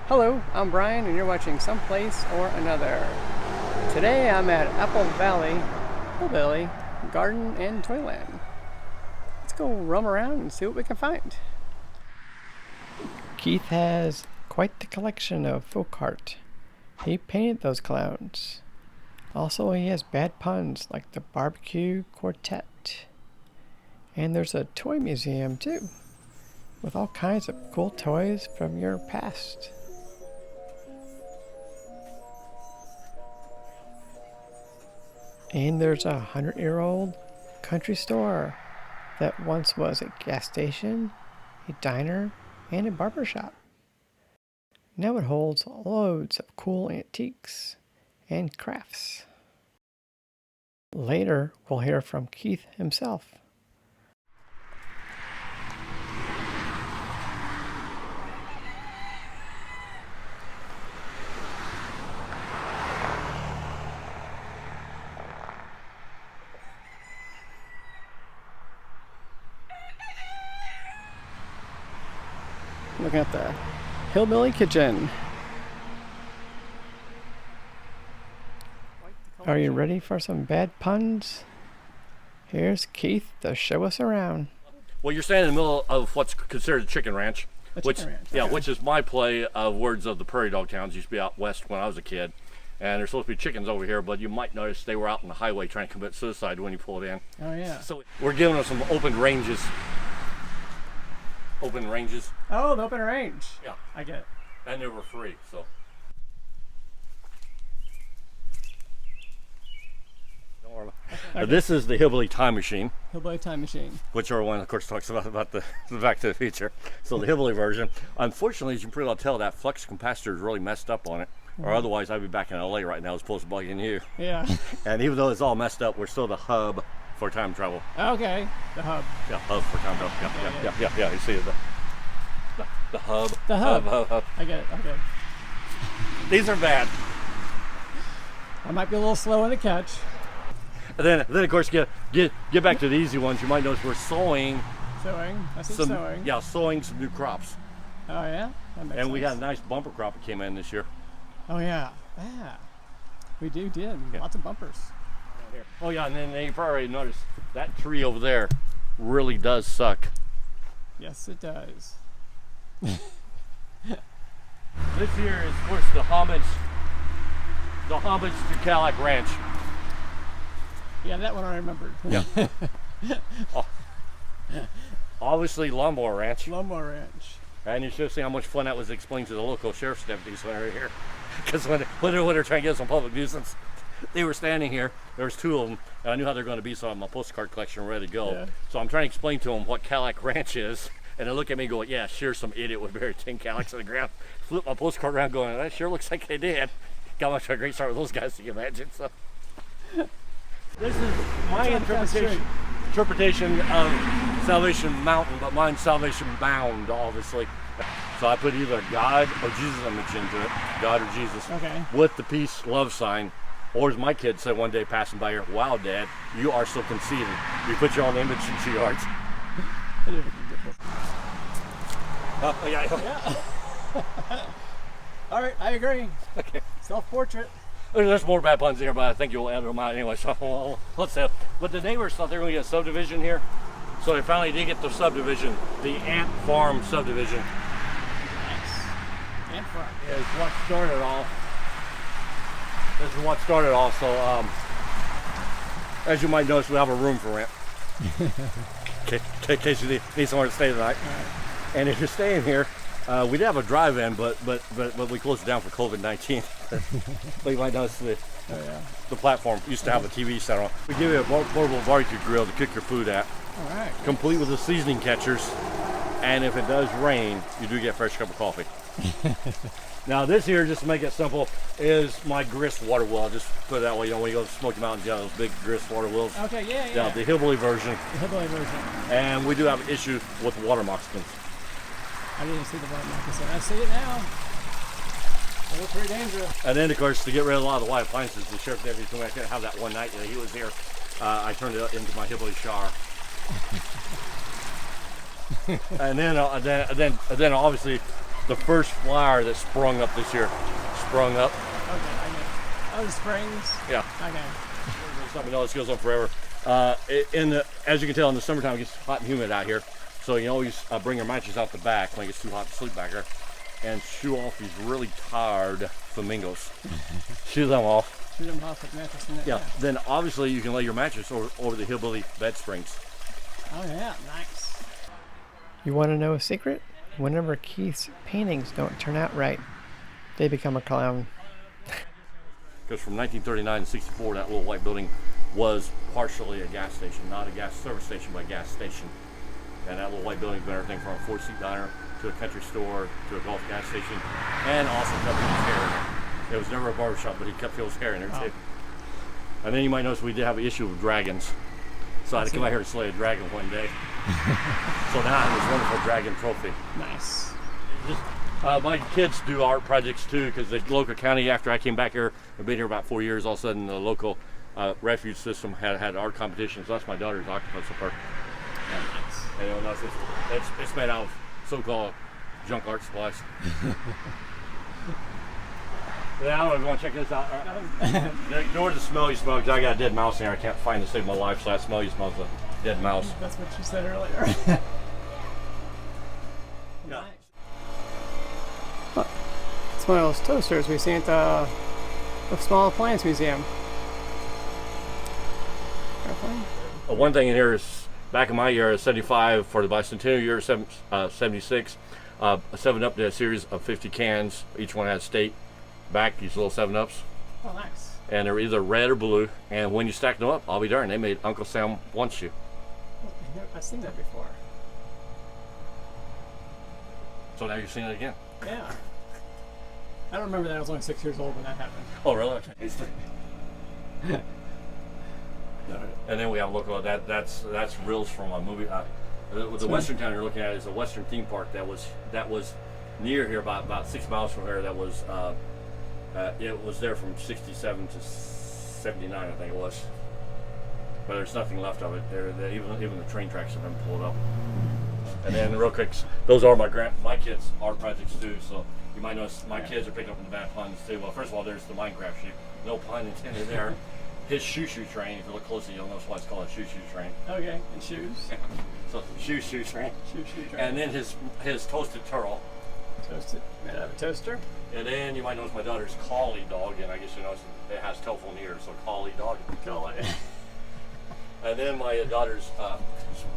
Hello, I'm Brian and you're watching Someplace or Another. Today I'm at Apple Valley, Hillbilly, Garden and Toyland. Let's go roam around and see what we can find. Keith has quite the collection of folk art. He painted those clowns. Also, he has bad puns like the Barbecue Quartet. And there's a toy museum too, with all kinds of cool toys from your past. And there's a 100-year-old country store that once was a gas station, a diner, and a barber shop. Now it holds loads of cool antiques and crafts. Later, we'll hear from Keith himself. Looking at the Hillbilly Kitchen. Are you ready for some bad puns? Here's Keith to show us around. Well, you're standing in the middle of what's considered a chicken ranch. Ranch. Yeah, Okay. which is my play of words of the prairie dog towns. Used to be out west when I was a kid. And there's supposed to be chickens over here, but you might notice they were out on the highway trying to commit suicide when you pull it in. Oh yeah. So we're giving them some open ranges. Open ranges. Oh, the open range. Yeah. I get it. And they were free, so. Don't worry. Okay. This is the Hillbilly Time Machine, Hillbilly Time Machine. which everyone, of course, talks about the Back to the Future. So the Hillbilly version. Unfortunately, as you can pretty well tell, that flux capacitor is really messed up on it. Or otherwise, I'd be back in LA right now as opposed to bugging you. Yeah. And even though it's all messed up, we're still the hub for time travel. Okay. The hub. Yeah, hub for time travel. Yeah. You see it, the hub. The hub. Hub. I get it. Okay. These are bad. I might be a little slow in the catch. And then of course, get back to the easy ones. You might notice we're sowing Sewing. I see some, sewing. yeah, sowing some new crops. Oh yeah. That makes And we sense. got a nice bumper crop that came in this year. Oh yeah. Yeah. We did. Yeah. Lots of bumpers. Oh yeah, and then you probably noticed that tree over there really does suck. Yes, it does. This here is, of course, the homage to Cadillac Ranch. Yeah, that one I remembered. Yeah. Obviously, Lawnmower Ranch. Lawnmower Ranch. And you should see how much fun that was explained to the local sheriff's deputies when they were here. Because when they're trying to get us on public nuisance, they were standing here. There was two of them, and I knew how they're going to be, so I had my postcard collection ready to go. Yeah. So I'm trying to explain to them what Cadillac Ranch is, and they look at me and go, yeah, sure, some idiot would bury 10 Cadillacs on the ground. Flip my postcard around going, that sure looks like they did. Got much of a great start with those guys, you can imagine. So this is my interpretation of Salvation Mountain, but mine's Salvation Bound, obviously. So I put either God or Jesus image into it, God or Jesus, Okay. with the peace, love sign. Or as my kid said one day passing by here, wow, Dad, you are so conceited. You put your own image into your art. Yeah. All right, I agree. Okay. Self-portrait. There's more bad puns here, but I think you'll edit them out anyway. So let's say. But the neighbors thought they were going to get a subdivision here, so they finally did get the subdivision, the Ant Farm subdivision. Nice. And farm. Is what started all. This is what started all. So as you might notice, we have a room for rent. In case you need somewhere to stay tonight. All right. And if you're staying here, we did have a drive-in, but we closed it down for COVID-19. But you might notice the platform used to have a TV set on. We give you a portable barbecue grill to cook your food at, All right. complete with the seasoning catchers. And if it does rain, you do get a fresh cup of coffee. Now this here, just to make it simple, is my grist water well. I'll just put it that way. You know, when you go to Smoky Mountains, you have those big grist water wells. Okay, yeah. Yeah, the Hillbilly version. The Hillbilly version. And we do have an issue with water moccasins. I didn't see the white moccasin. I see it now. It looks pretty dangerous. And then, of course, to get rid of a lot of the white appliances, the sheriff deputy told me I couldn't have that one night that he was here. I turned it into my Hillbilly shower. And then obviously the first flower that sprung up this year. Sprung up. Okay, I get it. Oh, the springs? Yeah. Okay. Something else goes on forever. As you can tell, in the summertime, it gets hot and humid out here. So you always bring your mattress out the back when it gets too hot to sleep back here, and shoo off these really tired flamingos. Shoo them off. Shoot them off with mattress in it. Yeah. Then obviously you can lay your mattress over the Hillbilly bed springs. Oh yeah, nice. You want to know a secret? Whenever Keith's paintings don't turn out right, they become a clown. Because from 1939 to 64, that little white building was partially a gas station, not a gas service station, but a gas station. And that little white building's been everything from a four-seat diner to a country store to a golf gas station, and also kept people's hair in there. It was never a barbershop, but he kept people's hair in there too. And then you might notice we did have an issue with dragons. So I had to come out here and slay a dragon one day. So now I have this wonderful dragon trophy. Nice. My kids do art projects too, because the local county, after I came back here, I've been here about 4 years, all of a sudden the local refuge system had art competitions. So that's my daughter's octopus apart. Nice. You know, it's made out of so-called junk art supplies. Yeah, I don't know if you want to check this out. Ignore the smell you smell, because I got a dead mouse in here. I can't find to save my life, so that smell you smell is a dead mouse. That's what you said earlier. Yeah. Look, it's one of those toasters we see at the Small Appliance Museum. Airplane? One thing in here is, back in my year, 75 for the bicentennial year, 76, a 7-Up did a series of 50 cans. Each one had a state back, these little 7-Ups. Oh, nice. And they're either red or blue. And when you stack them up, I'll be darned, they made Uncle Sam Wants You. I've seen that before. So now you've seen it again. Yeah. I don't remember that. I was only 6 years old when that happened. Oh, really? Okay. And then we have a look at that's reels from a movie. The western town you're looking at is a western theme park that was near here, about 6 miles from here. That was it was there from 67 to 79, I think it was. But there's nothing left of it. Even the train tracks have been pulled up. And then real quick, those are my kids' art projects too. So you might notice my kids are picking up the bad puns too. Well, first of all, there's the Minecraft sheep. No pun intended there. His shoo-shoo train, if you look closely, you'll notice why it's called a shoo-shoo train. Okay, and shoes. So shoo-shoo train. Shoo-shoo train. And then his toasted turtle. Toasted. Made out of a toaster. And then you might notice my daughter's collie dog, and I guess you notice it has telephone ears, so collie dog. Collie. And then my daughter's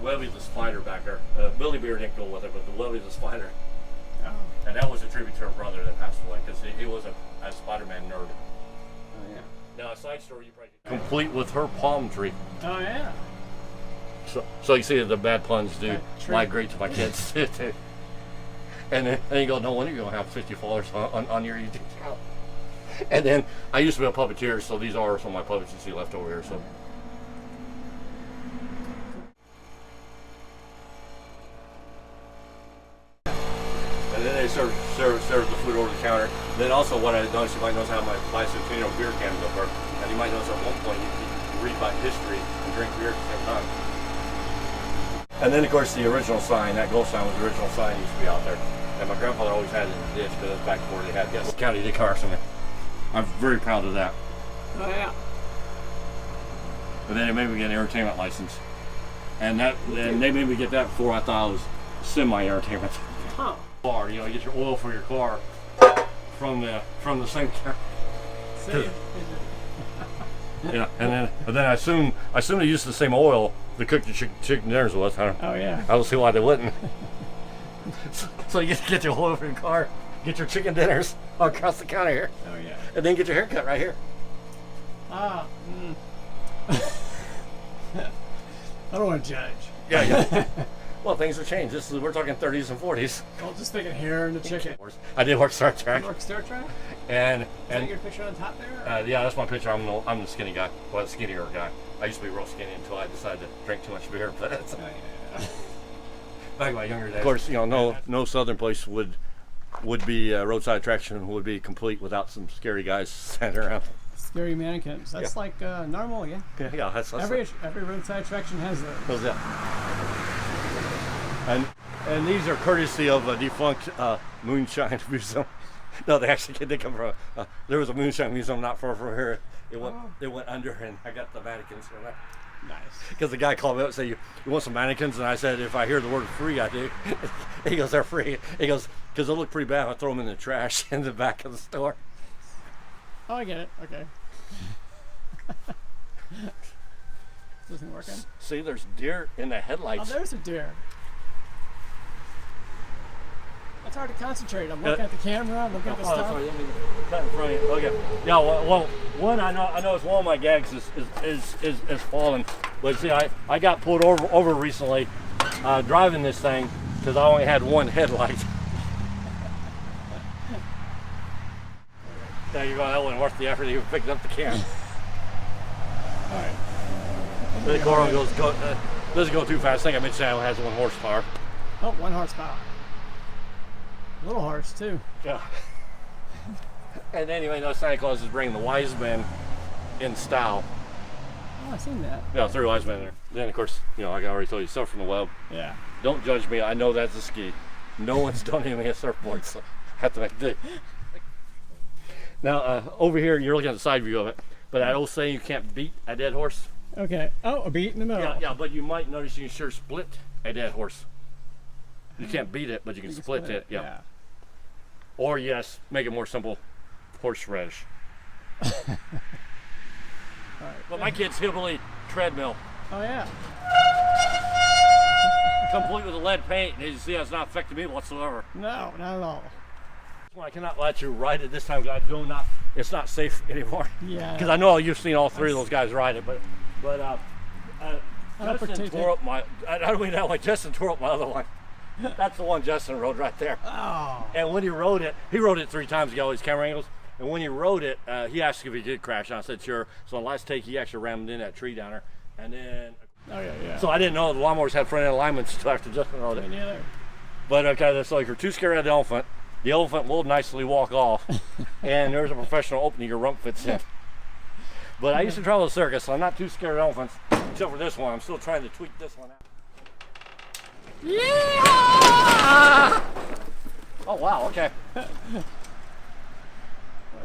Webby the spider back there. Billy Beer didn't go with it, but the Webby the spider. Oh. And that was a tribute to her brother that passed away, because he was a Spider-Man nerd. Oh yeah. Now a side story you probably complete with her palm tree. Oh yeah. So you see the bad puns do migrate to my kids too. And then you go, no wonder you're gonna have 50 followers on your YouTube channel. And then I used to be a puppeteer, so these are some of my puppets you see left over here. So. And then they serve the food over the counter. Then also what I noticed, you might notice how my bicentennial beer cans up there. And you might notice at one point you read about history and drink beer at the same time. And then of course the original sign, that gold sign was the original sign used to be out there. And my grandfather always had it in the ditch because that's back before they had the county did cars in there. I'm very proud of that. Oh yeah. But then they made me get an entertainment license. And they made me get that before I thought I was semi-entertainment. Huh. Car, you know, you get your oil for your car from the same car. See? Yeah, and then I assume they used the same oil to cook your chicken dinners with. Oh yeah. I don't see why they wouldn't. So you get your oil for your car, get your chicken dinners all across the counter here. Oh yeah. And then get your haircut right here. Ah. I don't want to judge. Yeah. Well, things have changed. We're talking 30s and 40s. Well, just thinking hair and the chicken. I did work Star Trek. You work Star Trek? And Is that your picture on top there? Yeah, that's my picture. I'm the skinny guy. Well, the skinnier guy. I used to be real skinny until I decided to drink too much beer. But that's back in my younger days. Of course, you know, no southern place would be roadside attraction would be complete without some scary guys standing around. Scary mannequins. That's like normal, yeah. Yeah, that's every roadside attraction has those. Yeah. And And these are courtesy of a defunct moonshine museum. No, they actually did come from. There was a moonshine museum not far from here. It went under, and I got the mannequins from that. Nice. Because the guy called me up and said, you want some mannequins? And I said, if I hear the word free, I do. He goes, they're free. He goes, because they look pretty bad. I throw them in the trash in the back of the store. Oh, I get it. Okay. This isn't working. See, there's deer in the headlights. Oh, there's a deer. It's hard to concentrate. I'm looking at the camera. I'm looking at the stuff. Sorry, let me cut in front of you. Okay. Yeah. Well, one I know it's one of my gags is falling. But see, I got pulled over recently driving this thing because I only had one headlight. Yeah, you're going. That wasn't worth the effort. You picked up the camera. All right. The car doesn't go too fast. I think I mentioned it has 1 horsepower. Oh, 1 horsepower. A little horse too. Yeah. And anyway, no, Santa Claus is bringing the wise men in style. Oh, I've seen that. Yeah, 3 wise men there. Then of course, like I already told you, stuff from the web. Yeah. Don't judge me. I know that's a ski. No one's done me a surfboard, so I have to make do. Now over here, you're looking at the side view of it. But that old saying, you can't beat a dead horse. Okay. Oh, a beat in the middle. Yeah. But you might notice you can sure split a dead horse. You can't beat it, but you can split it. Yeah. Or yes, make it more simple, horseradish. All right. But my kid's Hillbilly treadmill, Oh yeah. complete with the lead paint. And as you see, it's not affecting me whatsoever. No, not at all. Well, I cannot let you ride it this time because it's not safe anymore. Yeah. Because I know you've seen all 3 of those guys ride it, but Justin tore up my. I don't mean that way. Justin tore up my other one. That's the one Justin rode right there. Oh. And when he rode it 3 times to get all these camera angles. And when he rode it, he asked if he did crash, and I said sure. So on the last take, he actually rammed in that tree down there. And then. Oh yeah. So I didn't know the lawnmowers had front end alignments until after Justin rode it. Me neither. But okay, so if you're too scared of the elephant will nicely walk off. And there's a professional opening your rump fits in. But I used to travel a circus, so I'm not too scared of elephants, except for this one. I'm still trying to tweak this one out. Yeah! Oh wow, okay.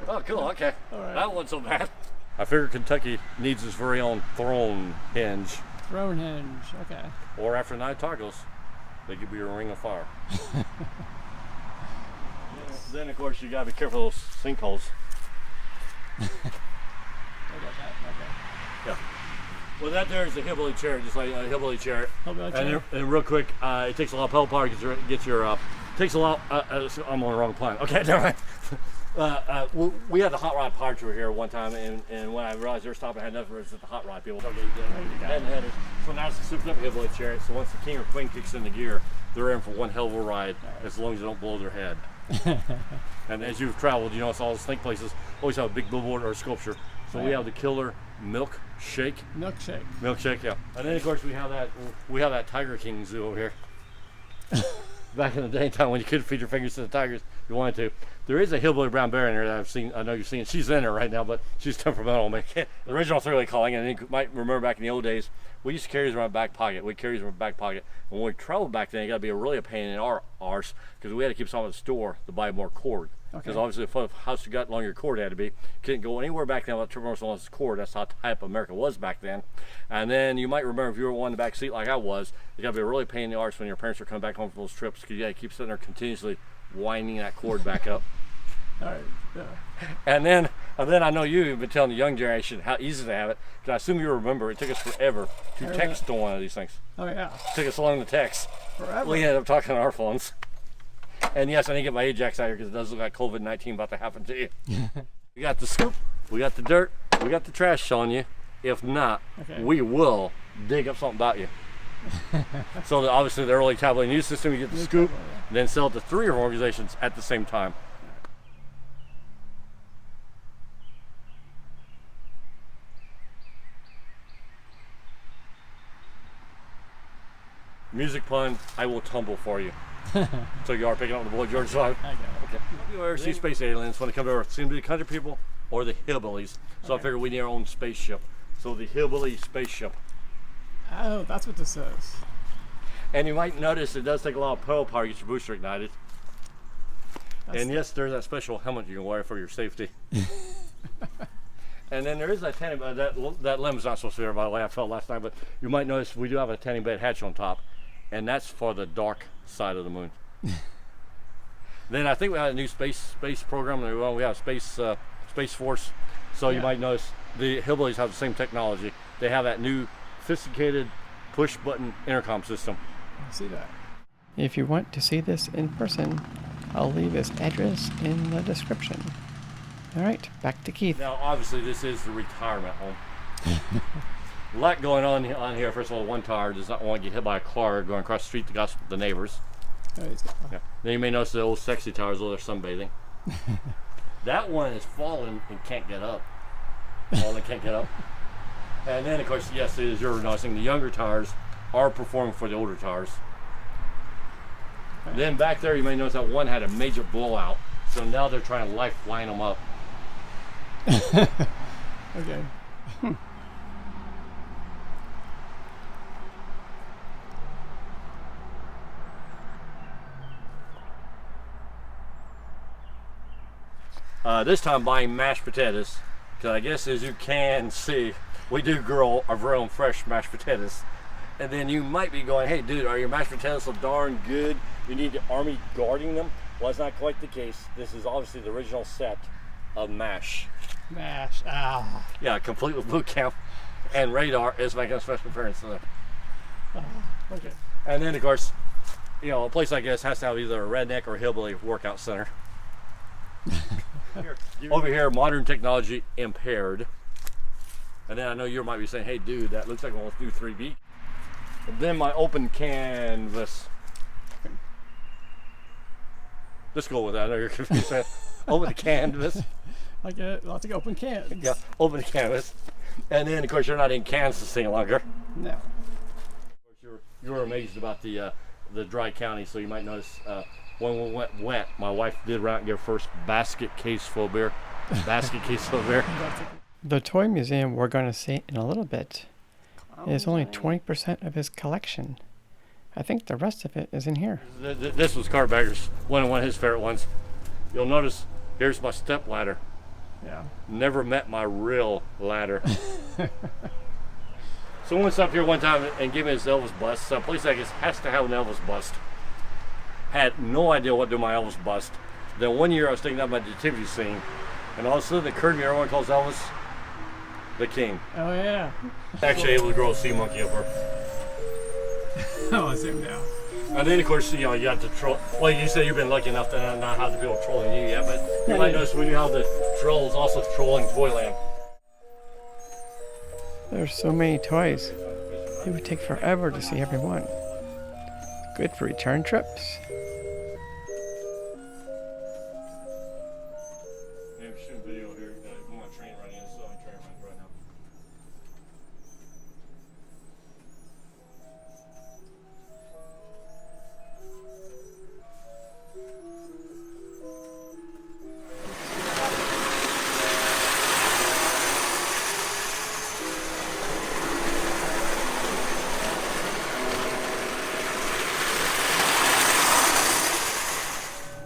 Oh cool, okay. All right. That wasn't so bad. I figure Kentucky needs its very own throne hinge. Throne hinge, okay. Or after 9 tacos, they could be a ring of fire. Then of course you gotta be careful of those sinkholes. What about that? Okay. Yeah. Well, that there is a Hillbilly chair, just like a Hillbilly chair. Hillbilly chair. And real quick, it takes a lot of pedal power to get your takes a lot. I'm on the wrong planet. Okay, never mind. We had the hot rod power tour here one time, and when I realized they were stopping, I had nothing for the hot rod people. So now it's a super up Hillbilly chair. So once the king or queen kicks into gear, they're in for one hell of a ride, as long as they don't blow their head. And as you've traveled, it's all the snake places always have a big billboard or a sculpture. So we have the killer milkshake. Milkshake, yeah. And then of course we have that Tiger King zoo over here. Back in the daytime when you couldn't feed your fingers to the tigers, you wanted to. There is a Hillbilly brown bear in there that I've seen. I know you've seen. She's in there right now, but she's temperamental. The original three-way calling, and you might remember back in the old days, we used to carry these around back pocket. We carry these around back pocket. And when we traveled back then, it got to be really a pain in our arse because we had to keep some at the store to buy more cord. Because obviously, the house you got, longer your cord had to be. Couldn't go anywhere back then without tripping over someone's cord. That's how type America was back then. And then you might remember if you were one in the back seat like I was, it got to be a really pain in the arse when your parents were coming back home from those trips because you had to keep sitting there continuously winding that cord back up. All right. Yeah. And then I know you've been telling the young generation how easy to have it. Because I assume you remember it took us forever to text on one of these things. Oh yeah. It took us long to text. Forever. We ended up talking on our phones. And yes, I didn't get my Ajax out here because it does look like COVID-19 about to happen to you. We got the scoop, we got the dirt, we got the trash showing you. If not, we will dig up something about you. So obviously the early tabloid news system, you get the scoop, then sell it to 3 organizations at the same time. Music pun, I will tumble for you. So you are picking up the Boy George song? I got it. Okay. You ever see space aliens when they come to Earth? Seem to be the country people or the hillbillies. So I figured we need our own spaceship. So the Hillbilly spaceship. Oh, that's what this is. And you might notice it does take a lot of pedal power to get your booster ignited. And yes, there's that special helmet you can wear for your safety. And then there is that tanning bed. That limb's not supposed to be there, by the way. I fell last night, but you might notice we do have a tanning bed hatch on top, and that's for the dark side of the moon. Then I think we have a new space program. We have Space Force. So you might notice the Hillbillies have the same technology. They have that new sophisticated push-button intercom system. I see that. If you want to see this in person, I'll leave his address in the description. All right, back to Keith. Now, obviously, this is the retirement home. A lot going on here. First of all, one tire does not want to get hit by a car going across the street to gossip with the neighbors. Yeah. Then you may notice the old sexy tires while they're sunbathing. That one is fallen and can't get up. And then, of course, yes, as you're noticing, the younger tires are performing for the older tires. Okay. Then back there, you may notice that one had a major blowout. So now they're trying to lifeline them up. Okay. This time buying mashed potatoes, because I guess as you can see, we do grow our very own fresh mashed potatoes. And then you might be going, hey dude, are your mashed potatoes so darn good you need the army guarding them? Well, that's not quite the case. This is obviously the original set of MASH. MASH, Yeah, complete with boot camp and radar is making a special appearance in there. Okay. And then of course, you know, a place like this has to have either a redneck or hillbilly workout center. Over here, modern technology impaired. And then I know you might be saying, hey dude, that looks like almost do 3B. And then my open canvas. Let's go with that. I know you're confused. Open the canvas. I get lots of open cans. Yeah, open the canvas. And then of course you're not in Kansas any longer. No. Of course you're amazed about the dry county, so you might notice when we went wet, my wife did run out and get her first basket case full of beer. The toy museum we're going to see in a little bit is only 20% of his collection. I think the rest of it is in here. This was Cartbagger's, one of his favorite ones. You'll notice here's my step ladder. Yeah. Never met my real ladder. Someone went up here one time and gave me his Elvis bust. So a place like this has to have an Elvis bust. Had no idea what to do with my Elvis bust. Then one year I was taking out my nativity scene, and all of a sudden it occurred to me everyone calls Elvis the King. Oh yeah. Actually able to grow a sea monkey up there. Oh, I see him now. And then of course, you know, you got the troll. Well, you say you've been lucky enough to not have the people trolling you yet, but you might notice we do have the trolls also trolling Toyland. There's so many toys. It would take forever to see every one. Good for return trips. Maybe shoot a video here. I'm on a train running in, so I'm train running right now.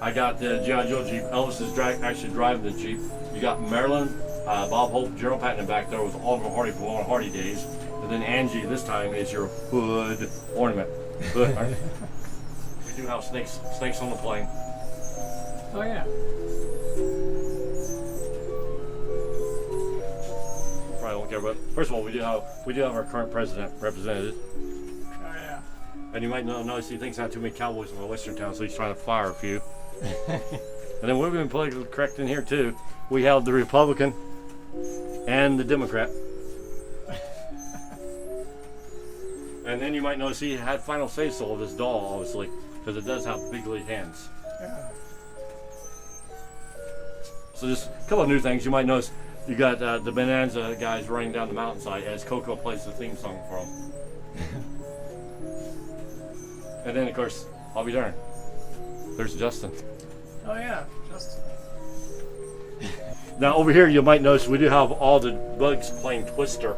I got the G.I. Joe Jeep. Elvis is actually driving the Jeep. You got Marilyn, Bob Hope, Gerald Patton back there with Oliver Hardy from Oliver Hardy days. And then Angie this time is your hood ornament. Hood. We do have snakes on the plane. Oh yeah. Probably won't care, but first of all, we do have our current president represented. Oh yeah. And you might notice he thinks not too many cowboys in the western town, so he's trying to fire a few. And then we've been politically correct in here too. We have the Republican and the Democrat. And then you might notice he had final say-so of his doll, obviously, because it does have big lead hands. Yeah. So just a couple of new things. You might notice you got the Bonanza guys running down the mountainside as Coco plays the theme song for them. And then, of course, I'll be darned. There's Justin. Oh yeah, Justin. Now over here, you might notice we do have all the bugs playing Twister,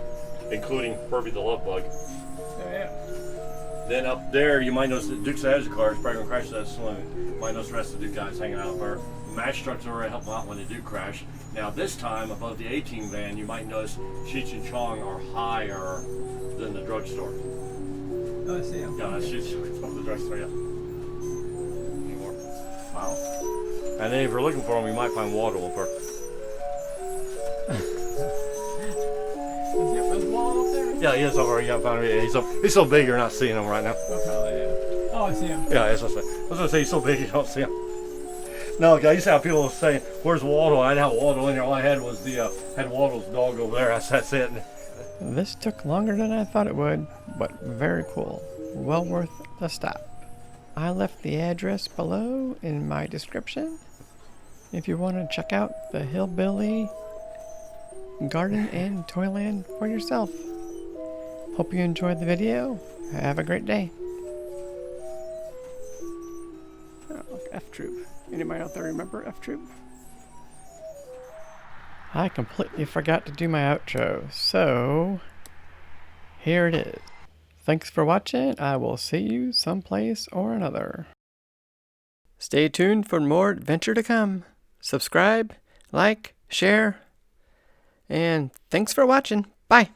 including Herbie the Love Bug. Oh yeah. Then up there, you might notice that Duke's edge of the car is probably going to crash that saloon. You might notice the rest of the Duke guys hanging out there. Match trucks are help them out when they do crash. Now this time, above the 18 van, you might notice Cheech and Chong are higher than the drugstore. Oh, I see him. Yeah, that's Cheech from the drugstore, yeah. Anymore. Wow. And then if you're looking for them, you might find Waldo up there. Is Walt up there? Yeah, he is over. Yeah, I found him. He's so big you're not seeing him right now. Oh, probably, yeah. Oh, I see him. Yeah, that's what I was going to say. He's so big you don't see him. No, I used to have people saying, "Where's Waldo?" I didn't have Waldo in there. All I had was had Waldo's dog over there. That's it. This took longer than I thought it would, but very cool. Well worth the stop. I left the address below in my description if you want to check out the Hillbilly Garden and Toyland for yourself. Hope you enjoyed the video. Have a great day. Oh, look, F-Troop. Anybody out there remember F-Troop? I completely forgot to do my outro, so here it is. Thanks for watching. I will see you someplace or another. Stay tuned for more adventure to come. Subscribe, like, share, and thanks for watching. Bye.